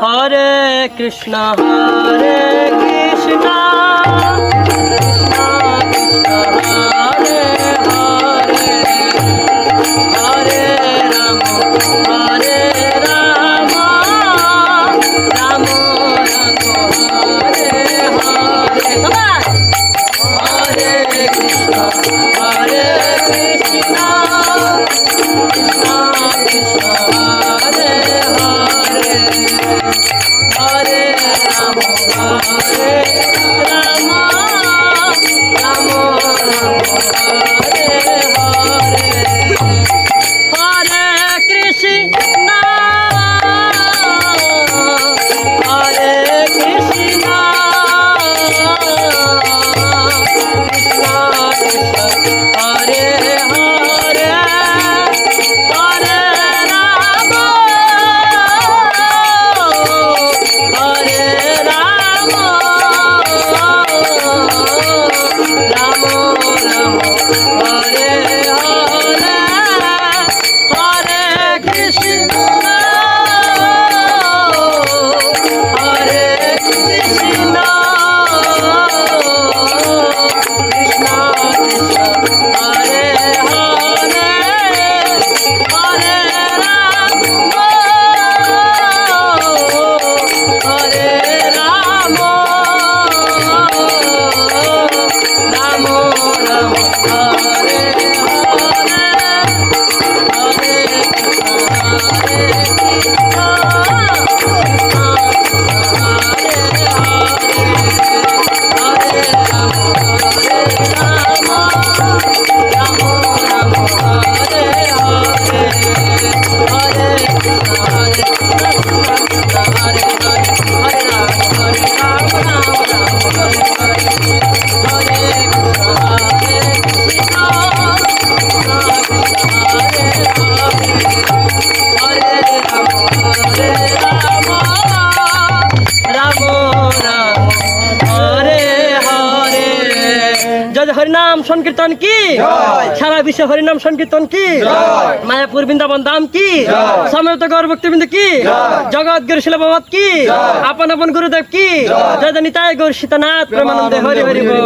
হরে কৃষ্ণ হরে কৃষ্ণ কৃষ্ণ কৃষ্ণ হরে হরে হরে রাম হরে রাম রাম রাম হরে হরে হরে কৃষ্ণ হরে কৃষ্ণ কৃষ্ণ কৃষ্ণ হরে হরে হরে রাম হরে রাম রাম রাম হরে হরে হরে কৃষ্ণ হরে কৃষ্ণ কৃষ্ণ কৃষ্ণ হরে হরে হরে রাম হরে রাম রাম রাম হরে হরে হরে কৃষ্ণ হরে কৃষ্ণ কৃষ্ণ কৃষ্ণ হরে হরে হরে রাম হরে রাম রাম রাম হরে হরে হরে কৃষ্ণ হরে কৃষ্ণ কৃষ্ণ কৃষ্ণ হরে হরে হরে রাম হরে রাম রাম রাম হরে হরে হরে কৃষ্ণ হরে কৃষ্ণ কৃষ্ণ হরে হরে হরে রাম রাম রাম হরে হরে হরে কৃষ্ণ হরে কৃষ্ণ কৃষ্ণ কৃষ্ণ হরে হরে হরে রাম রাম রাম হরে হরে। জয় হরিনাম সংকীর্তন কি, সারা বিশ্ব হরিনাম সংকীর্তন কি, মায়াপুর বৃন্দাবন ধাম কি, সমবেত গৌর ভক্তবৃন্দ কি, জগৎ গুরু শিল কি, আপন আপন গুরুদেব কি, জয় নিতাই গৌর সীতানাথ প্রেমানন্দে হরি হরি বল।